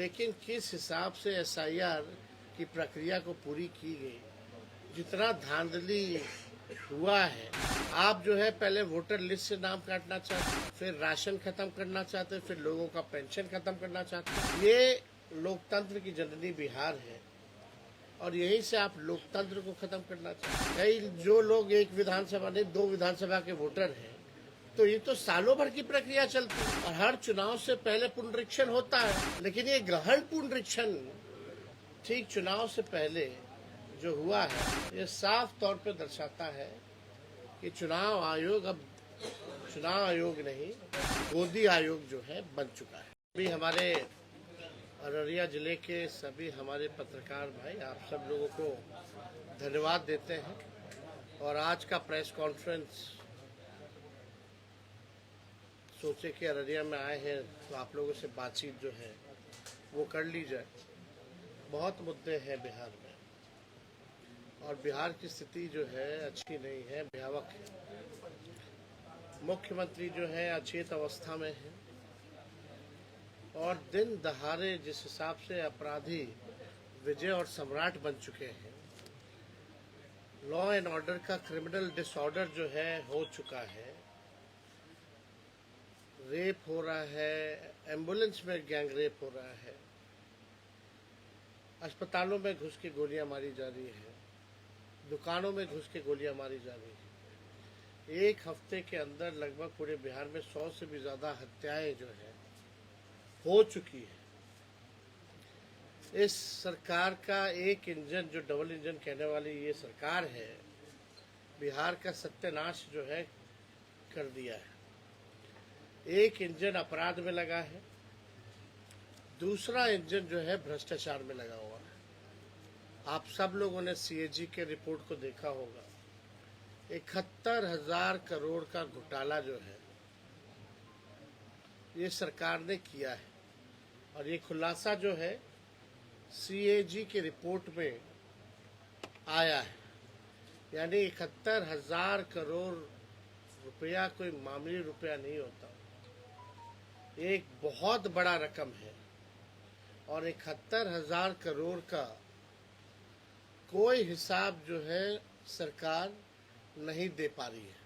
लेकिन किस हिसाब से एसआईआर की प्रक्रिया को पूरी की गई, जितना धांधली हुआ है। आप जो है पहले वोटर लिस्ट से नाम काटना चाहते, फिर राशन खत्म करना चाहते, फिर लोगों का पेंशन खत्म करना चाहते। ये लोकतंत्र की जननी बिहार है और यहीं से आप लोकतंत्र को खत्म करना चाहते। कई जो लोग एक विधानसभा नहीं 2 विधानसभा के वोटर हैं, तो ये तो सालों भर की प्रक्रिया चलती है और हर चुनाव से पहले पुनरीक्षण होता है। लेकिन ये गहन पुनरीक्षण ठीक चुनाव से पहले जो हुआ है, ये साफ तौर पे दर्शाता है कि चुनाव आयोग अब चुनाव आयोग नहीं, गोदी आयोग जो है बन चुका है। अभी हमारे अररिया जिले के सभी हमारे पत्रकार भाई आप सब लोगों को धन्यवाद देते हैं और आज का प्रेस कॉन्फ्रेंस सोचे कि अररिया में आए हैं तो आप लोगों से बातचीत जो है वो कर ली जाए। बहुत मुद्दे हैं बिहार में और बिहार की स्थिति जो है अच्छी नहीं है, भयावह है। मुख्यमंत्री जो है अचेत अवस्था में है और दिन दहाड़े जिस हिसाब से अपराधी विजय और सम्राट बन चुके हैं, लॉ एंड ऑर्डर का क्रिमिनल डिसऑर्डर जो है हो चुका है। रेप हो रहा है, एम्बुलेंस में गैंग रेप हो रहा है, अस्पतालों में घुस के गोलियां मारी जा रही है, दुकानों में घुस के गोलियां मारी जा रही है। एक हफ्ते के अंदर लगभग पूरे बिहार में 100 से भी ज़्यादा हत्याएं जो है हो चुकी है। इस सरकार का एक इंजन, जो डबल इंजन कहने वाली ये सरकार है, बिहार का सत्यानाश जो है कर दिया है। एक इंजन अपराध में लगा है, दूसरा इंजन जो है भ्रष्टाचार में लगा हुआ है। आप सब लोगों ने सीएजी के रिपोर्ट को देखा होगा। 71,000 करोड़ का घोटाला जो है ये सरकार ने किया है और ये खुलासा जो है सीएजी की रिपोर्ट में आया है। यानी 71,000 करोड़ रुपया कोई मामूली रुपया नहीं होता, एक बहुत बड़ा रकम है और 71,000 करोड़ का कोई हिसाब जो है सरकार नहीं दे पा रही है।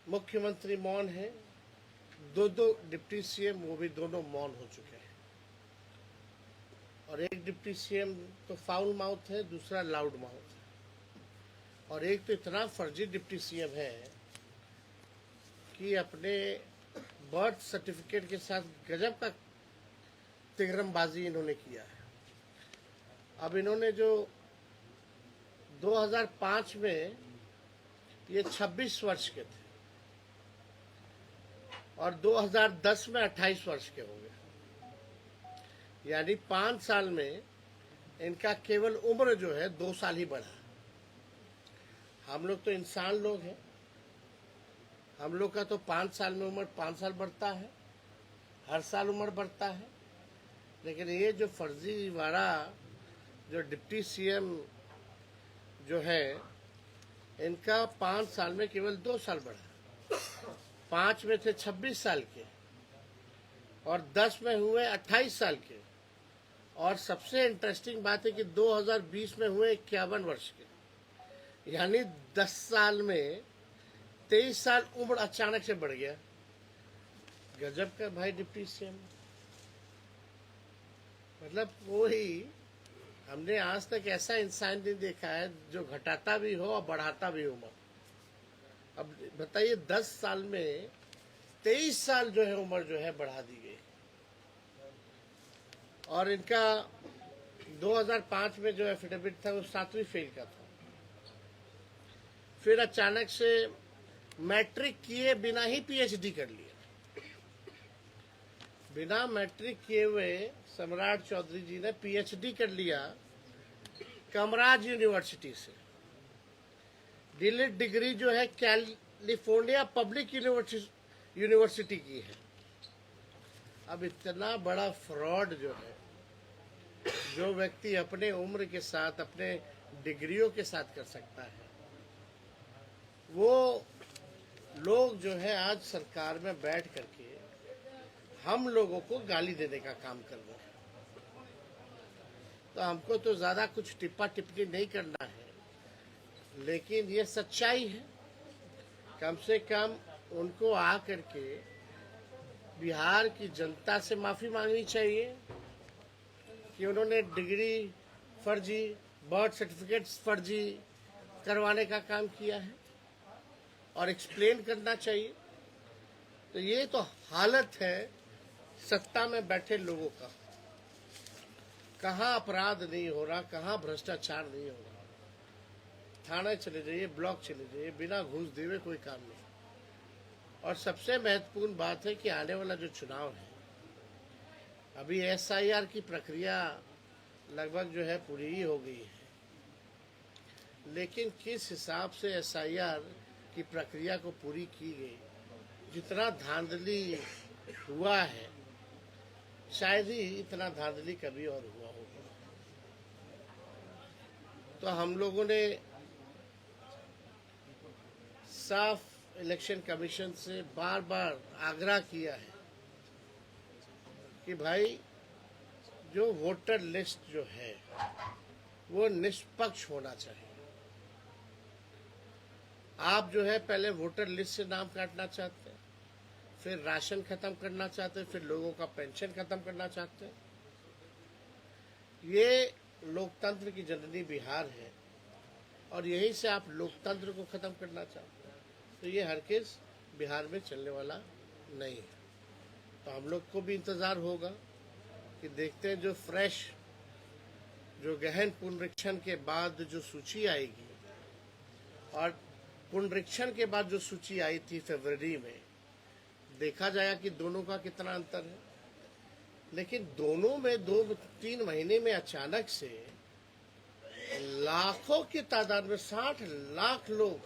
मुख्यमंत्री मौन है, दो डिप्टी सीएम वो भी दोनों मौन हो चुके हैं और एक डिप्टी सीएम तो फाउल माउथ है, दूसरा लाउड माउथ है और एक तो इतना फर्जी डिप्टी सीएम है कि अपने बर्थ सर्टिफिकेट के साथ गजब का तिगरमबाजी इन्होंने किया है। अब इन्होंने जो 2005 में ये 26 वर्ष के थे और 2010 में 28 वर्ष के हो गए, यानी 5 साल में इनका केवल उम्र जो है 2 साल ही बढ़ा। हम लोग तो इंसान लोग हैं, हम लोग का तो 5 साल में उम्र 5 साल बढ़ता है, हर साल उम्र बढ़ता है। लेकिन ये जो फर्जी वाला जो डिप्टी सीएम जो है, इनका 5 साल में केवल 2 साल बढ़ा। 5 में थे 26 साल के और 10 में हुए 28 साल के और सबसे इंटरेस्टिंग बात है कि 2020 में हुए 51 वर्ष के, यानी 10 साल में 23 साल उम्र अचानक से बढ़ गया। गजब का भाई डिप्टी सीएम, मतलब कोई हमने आज तक ऐसा इंसान नहीं देखा है जो घटाता भी हो और बढ़ाता भी उम्र। अब बताइए 10 साल में 23 साल जो है उम्र जो है बढ़ा दी गई और इनका 2005 में जो एफिडेविट था वो 7वीं फेल का था। फिर अचानक से मैट्रिक किए बिना ही पीएचडी कर लिया। बिना मैट्रिक किए हुए सम्राट चौधरी जी ने पीएचडी कर लिया कमराज यूनिवर्सिटी से। डीलिट डिग्री जो है कैलिफोर्निया पब्लिक यूनिवर्सिटी की है। अब इतना बड़ा फ्रॉड जो है, जो व्यक्ति अपने उम्र के साथ अपने डिग्रियों के साथ कर सकता है, वो लोग जो है आज सरकार में बैठ करके हम लोगों को गाली देने का काम कर रहे हैं। तो हमको तो ज्यादा कुछ टिप्पा टिप्पणी नहीं करना है, लेकिन ये सच्चाई है। कम से कम उनको आकर के बिहार की जनता से माफी मांगनी चाहिए कि उन्होंने डिग्री फर्जी, बर्थ सर्टिफिकेट्स फर्जी करवाने का काम किया है, और एक्सप्लेन करना चाहिए। तो ये तो हालत है सत्ता में बैठे लोगों का। कहाँ अपराध नहीं हो रहा, कहाँ भ्रष्टाचार नहीं हो रहा। थाने चले जाइए, ब्लॉक चले जाइए, बिना घूस दिए कोई काम नहीं। और सबसे महत्वपूर्ण बात है कि आने वाला जो चुनाव है, अभी SIR की प्रक्रिया लगभग जो है पूरी ही हो गई है, लेकिन किस हिसाब से SIR की प्रक्रिया को पूरी की गई, जितना धांधली हुआ है, शायद ही इतना धांधली कभी और हुआ होगा। तो हम लोगों ने साफ इलेक्शन कमीशन से बार बार आग्रह किया है कि भाई जो वोटर लिस्ट जो है वो निष्पक्ष होना चाहिए। आप जो है पहले वोटर लिस्ट से नाम काटना चाहते हैं, फिर राशन खत्म करना चाहते हैं, फिर लोगों का पेंशन खत्म करना चाहते हैं। ये लोकतंत्र की जननी बिहार है, और यहीं से आप लोकतंत्र को खत्म करना चाहते हैं। तो ये हरगिज़ बिहार में चलने वाला नहीं है। तो हम लोग को भी इंतजार होगा कि देखते हैं जो फ्रेश, जो गहन पुनरीक्षण के बाद जो सूची आएगी, और पुनरीक्षण के बाद जो सूची आई थी फरवरी में, देखा जाएगा कि दोनों का कितना अंतर है। लेकिन दोनों में 2-3 महीने में अचानक से लाखों की तादाद में 60 लाख लोग,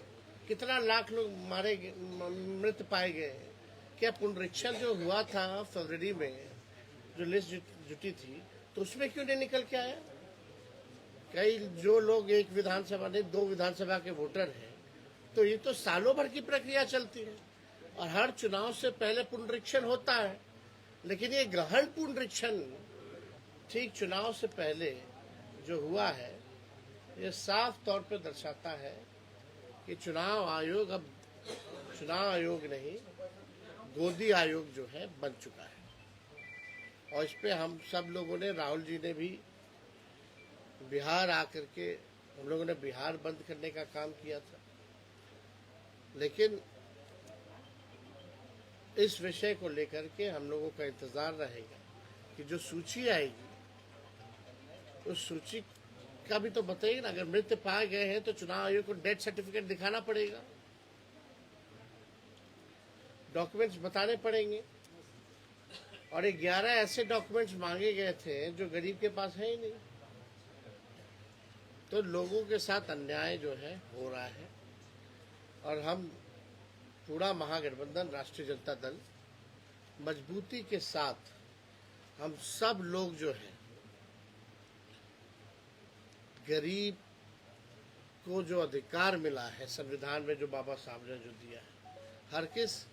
कितना लाख लोग मारे गए, मृत पाए गए। क्या पुनरीक्षण जो हुआ था फरवरी में, जो लिस्ट जुटी थी, तो उसमें क्यों नहीं निकल के आया? कई जो लोग एक विधानसभा नहीं 2 विधानसभा के वोटर हैं, तो ये तो सालों भर की प्रक्रिया चलती है, और हर चुनाव से पहले पुनरीक्षण होता है। लेकिन ये गहन पुनरीक्षण ठीक चुनाव से पहले जो हुआ है, ये साफ तौर पे दर्शाता है कि चुनाव आयोग अब चुनाव आयोग नहीं, गोदी आयोग जो है बन चुका है। और इस पे हम सब लोगों ने, राहुल जी ने भी बिहार आकर के, हम लोगों ने बिहार बंद करने का काम किया था। लेकिन इस विषय को लेकर के हम लोगों का इंतजार रहेगा कि जो सूची आएगी, उस सूची का भी तो बताइए ना। अगर मृत पाए गए हैं तो चुनाव आयोग को डेथ सर्टिफिकेट दिखाना पड़ेगा, डॉक्यूमेंट्स बताने पड़ेंगे। और 11 ऐसे डॉक्यूमेंट्स मांगे गए थे जो गरीब के पास है ही नहीं। तो लोगों के साथ अन्याय जो है हो रहा है, और हम पूरा महागठबंधन राष्ट्रीय जनता दल मजबूती के साथ, हम सब लोग जो है, गरीब को जो अधिकार मिला है संविधान में, जो बाबा साहब ने जो दिया है, हर किस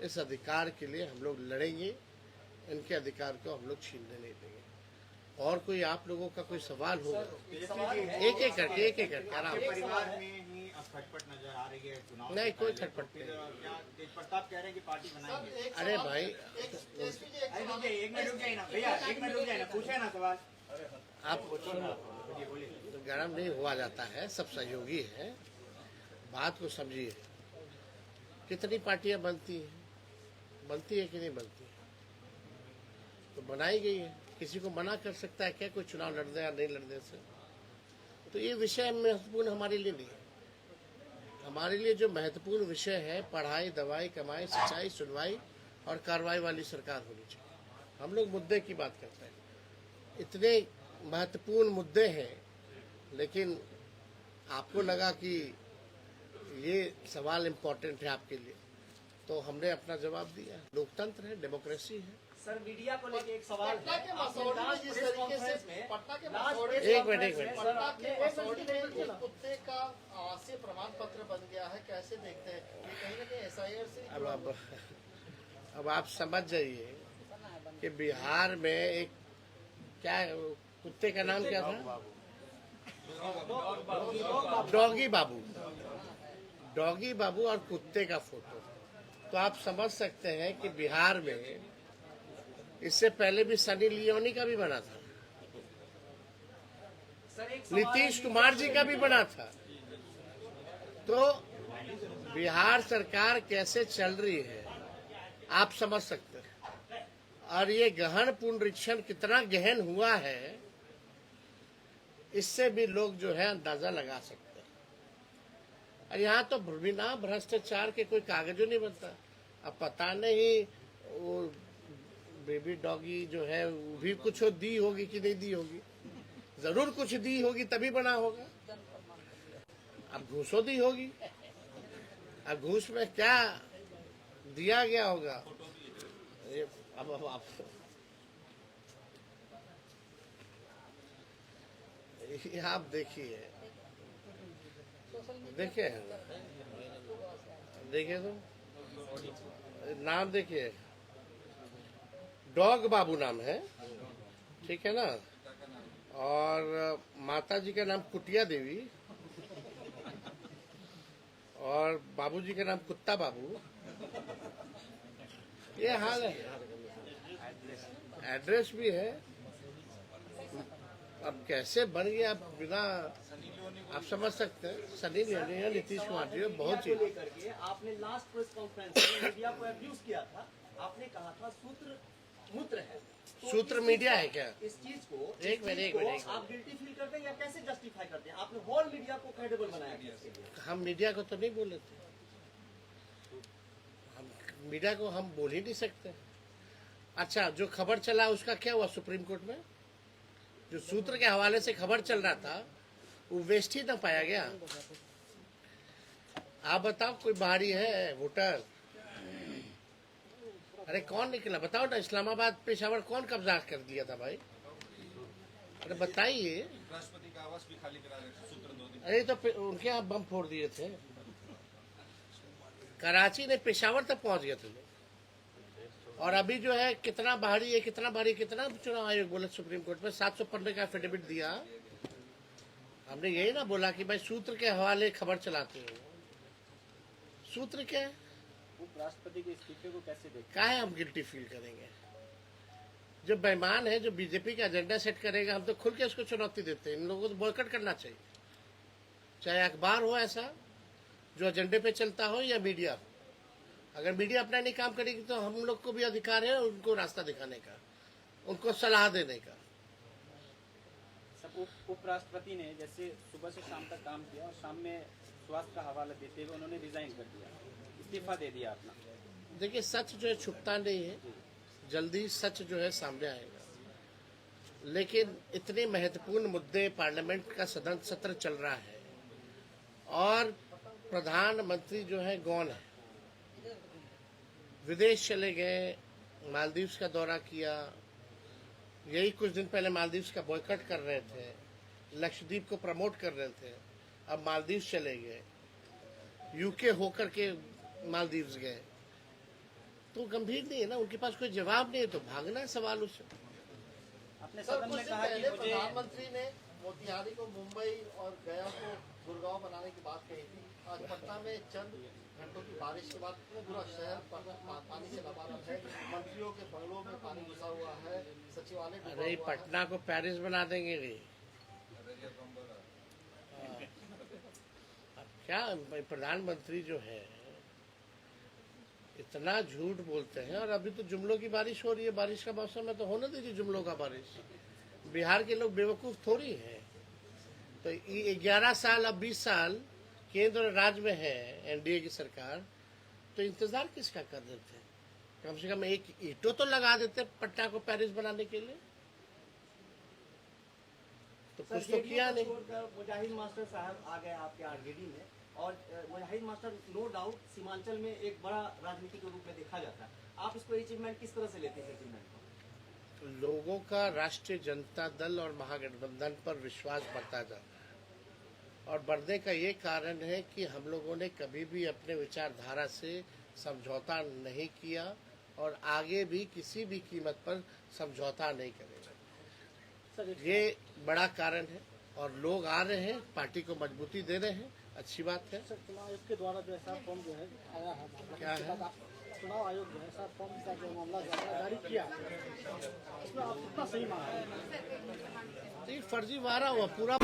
इस अधिकार के लिए हम लोग लड़ेंगे। इनके अधिकार को हम लोग छीनने नहीं देंगे। और कोई आप लोगों का कोई सवाल होगा? एक एक करके आराम से। परिवार में ही खटपट नजर आ रही है चुनाव नहीं, कोई खटपट नहीं। क्या तेज प्रताप कह रहे हैं कि पार्टी बनाएंगे? अरे भाई, एक मिनट रुक जाए ना भैया, एक मिनट रुक जाए ना, पूछे ना सवाल। आप तो गर्म नहीं हुआ जाता है, सब सहयोगी है। बात को समझिए। कितनी पार्टियां बनती है कि नहीं बनती है? तो बनाई गई है। किसी को मना कर सकता है क्या कोई चुनाव लड़ने या नहीं लड़ने से? तो ये विषय महत्वपूर्ण हमारे लिए नहीं है। हमारे लिए जो महत्वपूर्ण विषय है, पढ़ाई, दवाई, कमाई, सिंचाई, सुनवाई और कार्रवाई वाली सरकार होनी चाहिए। हम लोग मुद्दे की बात करते हैं। इतने महत्वपूर्ण मुद्दे हैं, लेकिन आपको लगा कि ये सवाल इम्पोर्टेंट है आपके लिए, तो हमने अपना जवाब दिया। लोकतंत्र है, डेमोक्रेसी है। सर, मीडिया को लेके एक सवाल पटना के मसौढ़ी में जिस तरीके से पटना के मसौढ़ी एक मिनट पटना के मसौढ़ी में जिस कुत्ते का आवासीय प्रमाण पत्र बन गया है, कैसे देखते हैं? ये कहीं ना कहीं SIR से अब आप समझ जाइए कि बिहार में एक क्या कुत्ते का नाम क्या था? डॉगी बाबू। डॉगी बाबू और कुत्ते का फोटो। तो आप समझ सकते हैं कि बिहार में इससे पहले भी सनी लियोनी का भी बना था, सर एक सवाल है, नीतीश कुमार जी का भी बना था। तो बिहार सरकार कैसे चल रही है आप समझ सकते हैं। और ये गहन पुनरीक्षण कितना गहन हुआ है इससे भी लोग जो है अंदाजा लगा सकते हैं। और यहाँ तो बिना भ्रष्टाचार के कोई कागजों नहीं बनता। अब पता नहीं वो बेबी डॉगी जो है वो भी कुछ दी होगी कि नहीं दी होगी, जरूर कुछ दी होगी तभी बना होगा। अब घूसों दी होगी, अब घूस में क्या दिया गया होगा ये अब आप ये आप देखिए देखिए देखिए तो नाम देखिए, डॉग बाबू नाम है, ठीक है ना। और माता जी का नाम कुटिया देवी और बाबूजी का नाम कुत्ता बाबू। ये हाल है, एड्रेस भी है। अब कैसे बन गया बिना आप समझ सकते हैं। सनी लियोनी है, नीतीश कुमार जी है, बहुत मीडिया को चीज। लेकर के आपने लास्ट प्रेस कॉन्फ्रेंस में मीडिया को अब्यूज किया था। आपने कहा था सूत्र मूत्र है। तो सूत्र इस मीडिया चीज है को- क्या? इस चीज को एक मिनट। आप गिल्टी फील करते हैं या कैसे जस्टिफाई करते हैं? आपने होल मीडिया को क्रेडिबल बनाया है इसके लिए। हम मीडिया को तो नहीं बोले थे, हम मीडिया को हम बोल ही नहीं सकते। अच्छा, जो खबर चला उसका क्या हुआ सुप्रीम कोर्ट में? जो सूत्र के हवाले से खबर चल रहा था वो वेस्ट ही ना पाया गया। आप बताओ, कोई बाहरी है वोटर? अरे कौन निकला बताओ ना। इस्लामाबाद पेशावर कौन कब्जा कर दिया था भाई? अरे बताइए। राष्ट्रपति का आवास भी खाली करा रहे सूत्र 2 दिन। अरे तो उनके यहाँ बम फोड़ दिए थे। कराची ने पेशावर तक पहुंच गए थे लोग। और अभी जो है कितना बाहरी है, कितना बाहरी, कितना चुनाव आयोग बोले सुप्रीम कोर्ट में 700 पन्ने का एफिडेविट दिया। हमने यही ना बोला कि भाई सूत्र के हवाले खबर चलाते हो। सूत्र क्या है? उपराष्ट्रपति के इस्तीफे को कैसे देखते काहे हम गिल्टी फील करेंगे? जो बेईमान है, जो बीजेपी का एजेंडा सेट करेगा, हम तो खुल के उसको चुनौती देते हैं। इन लोगों को तो बॉयकॉट करना चाहिए, चाहे अखबार हो ऐसा जो एजेंडे पे चलता हो या मीडिया हो। अगर मीडिया अपना नहीं काम करेगी तो हम लोग को भी अधिकार है उनको रास्ता दिखाने का, उनको सलाह देने का। सब उपराष्ट्रपति ने जैसे सुबह से शाम तक काम किया और शाम में स्वास्थ्य का हवाला देते हुए उन्होंने रिजाइन कर दिया, इस्तीफा दे दिया अपना। देखिए, सच जो है छुपता नहीं है, जल्दी सच जो है सामने आएगा। लेकिन इतने महत्वपूर्ण मुद्दे, पार्लियामेंट का सदन सत्र चल रहा है और प्रधानमंत्री जो है गौन है, विदेश चले गए, मालदीव्स का दौरा किया। यही कुछ दिन पहले मालदीव्स का बॉयकॉट कर रहे थे, लक्षद्वीप को प्रमोट कर रहे थे, अब मालदीव्स चले गए, यूके होकर के मालदीव्स गए। तो गंभीर नहीं है ना, उनके पास कोई जवाब नहीं है तो भागना है सवाल उससे। अपने सर सदन कुछ में दिन कहा कि पहले मुझे प्रधानमंत्री ने मोतिहारी को मुंबई और गया को गुड़गांव बनाने की बात कही थी। आज पटना में चंद घंटों की बारिश के बाद पूरा शहर पानी से लबालब है। मंत्रियों के बंगलों में पानी घुसा हुआ है, सचिवालय डूबा अरे हुआ है। पटना को पेरिस बना देंगे रे। अब क्या प्रधानमंत्री जो है इतना झूठ बोलते हैं। और अभी तो जुमलों की बारिश हो रही है, बारिश का मौसम है तो होने दीजिए जुमलों का बारिश। बिहार के लोग बेवकूफ थोड़ी हैं। तो 11 साल अब 20 साल केंद्र और राज्य में है एनडीए की सरकार, तो इंतजार किसका कर रहे थे? कम से कम एक ईंटों तो लगा देते पटना को पेरिस बनाने के लिए। तो कुछ तो किया नहीं। मुजाहिद मास्टर साहब आ गए आपके आरजेडी में, और मुजाहिद मास्टर नो डाउट सीमांचल में एक बड़ा राजनीति के रूप में देखा जाता है। आप इसको अचीवमेंट किस तरह से लेते हैं अचीवमेंट को? लोगों का राष्ट्रीय जनता दल और महागठबंधन पर विश्वास बढ़ता जा रहा है। और बढ़ने का ये कारण है कि हम लोगों ने कभी भी अपने विचारधारा से समझौता नहीं किया और आगे भी किसी भी कीमत पर समझौता नहीं करेगा। सर ये बड़ा कारण है और लोग आ रहे हैं, पार्टी को मजबूती दे रहे हैं, अच्छी बात है। सर चुनाव आयोग के द्वारा जो है साहब फॉर्म जो है आया है मामला, क्या उसके है? बाद चुनाव आयोग जो है साहब फॉर्म का जो मामला जारी किया इसमें आप कितना सही माना है? तो ये फर्जीवाड़ा हुआ पूरा।